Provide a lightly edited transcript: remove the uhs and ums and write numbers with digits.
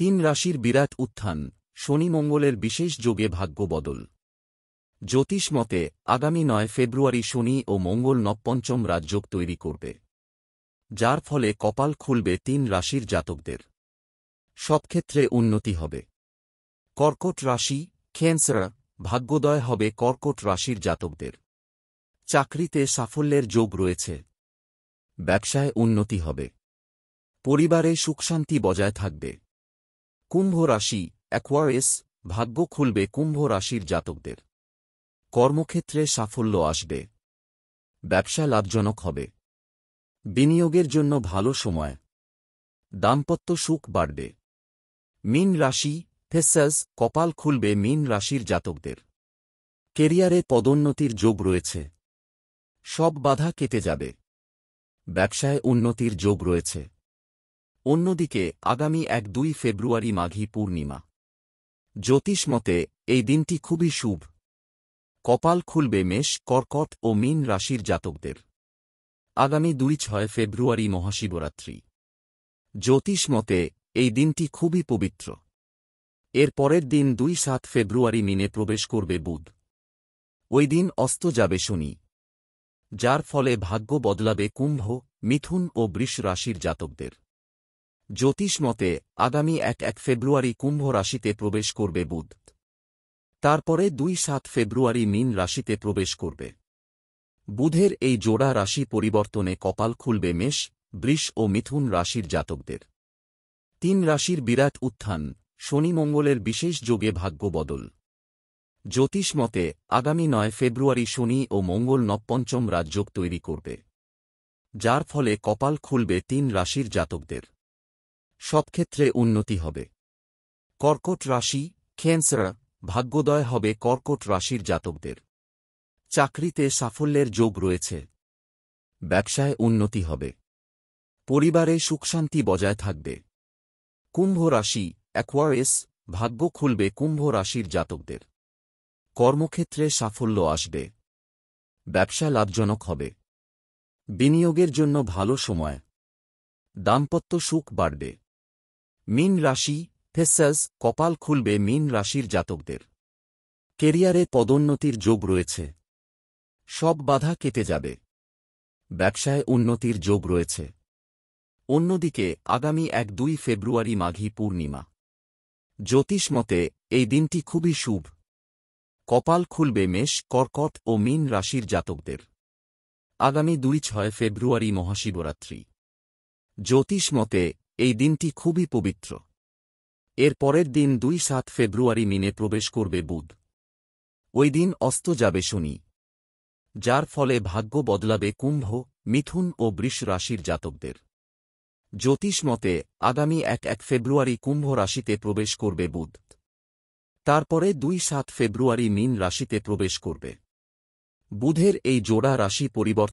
তিন রাশির বিরাট উত্থান, শনি মঙ্গলের বিশেষ যোগে ভাগ্য বদল। জ্যোতিষ মতে আগামী ৯ ফেব্রুয়ারি শনি ও মঙ্গল নবপঞ্চম রাজযোগ তৈরি করবে, যার ফলে কপাল খুলবে তিন রাশির জাতকদের। সব ক্ষেত্রে উন্নতি হবে। কর্কট রাশি, ক্যান্সার, ভাগ্যোদয় হবে কর্কট রাশির জাতকদের। চাকরিতে সাফল্যের যোগ রয়েছে। ব্যবসায় উন্নতি হবে। পরিবারে সুখশান্তি বজায় থাকবে। কুম্ভ রাশি, অ্যাকোয়ারিয়াস, ভাগ্য খুলবে কুম্ভ রাশির জাতকদের। কর্মক্ষেত্রে সাফল্য আসবে। ব্যবসা লাভজনক হবে। বিনিয়োগের জন্য ভালো সময়। দাম্পত্য সুখ বাড়বে। মীন রাশি, ফেসাস, কপাল খুলবে মীন রাশির জাতকদের। কেরিয়ারে পদোন্নতির যোগ রয়েছে। সব বাধা কেটে যাবে। ব্যবসায় উন্নতির যোগ রয়েছে। অন্যদিকে আগামী ১-২ ফেব্রুয়ারি মাঘী পূর্ণিমা। জ্যোতিষ মতে এই দিনটি খুবই শুভ। কপাল খুলবে মেষ, কর্কট ও মীন রাশির জাতকদের। আগামী ২-৬ ফেব্রুয়ারি মহাশিবরাত্রি। জ্যোতিষ মতে এই দিনটি খুবই পবিত্র। এর পরের দিন ২-৭ ফেব্রুয়ারি মিনে প্রবেশ করবে বুধ। ওই দিন অস্ত যাবে শনি, যার ফলে ভাগ্য বদলাবে কুম্ভ, মিথুন ও বৃষ রাশির জাতকদের। জ্যোতিষ মতে আগামী ১ ফেব্রুয়ারি কুম্ভ রাশিতে প্রবেশ করবে বুধ। তারপরে ২-৭ ফেব্রুয়ারি মীন রাশিতে প্রবেশ করবে। বুধের এই জোড়া রাশি পরিবর্তনে কপাল খুলবে মেষ, বৃষ ও মিথুন রাশির জাতকদের। তিন রাশির বিরাট উত্থান, শনি মঙ্গলের বিশেষ যোগে ভাগ্য বদল। জ্যোতিষ মতে আগামী ৯ ফেব্রুয়ারি শনি ও মঙ্গল নবপঞ্চম রাজযোগ তৈরি করবে, যার ফলে কপাল খুলবে তিন রাশির জাতকদের। সব ক্ষেত্রে উন্নতি হবে। কর্কট রাশি, ক্যান্সার, ভাগ্যোদয় হবে কর্কট রাশির জাতকদের। চাকরিতে সাফল্যের যোগ রয়েছে। ব্যবসায় উন্নতি হবে। পরিবারে সুখশান্তি বজায় থাকবে। কুম্ভ রাশি, অ্যাকোয়ারিয়াস, ভাগ্য খুলবে কুম্ভ রাশির জাতকদের। কর্মক্ষেত্রে সাফল্য আসবে। ব্যবসা লাভজনক হবে। বিনিয়োগের জন্য ভালো সময়। দাম্পত্য সুখ বাড়বে। মীন রাশি, ফেসাস, কপাল খুলবে মীন রাশির জাতকদের। কেরিয়ারে পদোন্নতির যোগ রয়েছে। সব বাধা কেটে যাবে। ব্যবসায় উন্নতির যোগ রয়েছে। অন্যদিকে আগামী ১-২ ফেব্রুয়ারি মাঘী পূর্ণিমা। জ্যোতিষ মতে এই দিনটি খুবই শুভ। কপাল খুলবে মেষ, কর্কট ও মীন রাশির জাতকদের। আগামী ২-৬ ফেব্রুয়ারি মহাশিবরাত্রি। জ্যোতিষ মতে এই দিনটি খুবই পবিত্র। এর পরের দিন ২-৭ ফেব্রুয়ারি মিনে প্রবেশ করবে বুধ। ওই দিন অস্ত যাবে শনি, যার ফলে ভাগ্য বদলাবে কুম্ভ, মিথুন ও বৃষ রাশির জাতকদের। জ্যোতিষ মতে আগামী ১ ফেব্রুয়ারি কুম্ভ রাশিতে প্রবেশ করবে বুধ। তারপরে ২-৭ ফেব্রুয়ারি মীন রাশিতে প্রবেশ করবে। বুধের এই জোড়া রাশি পরিবর্তন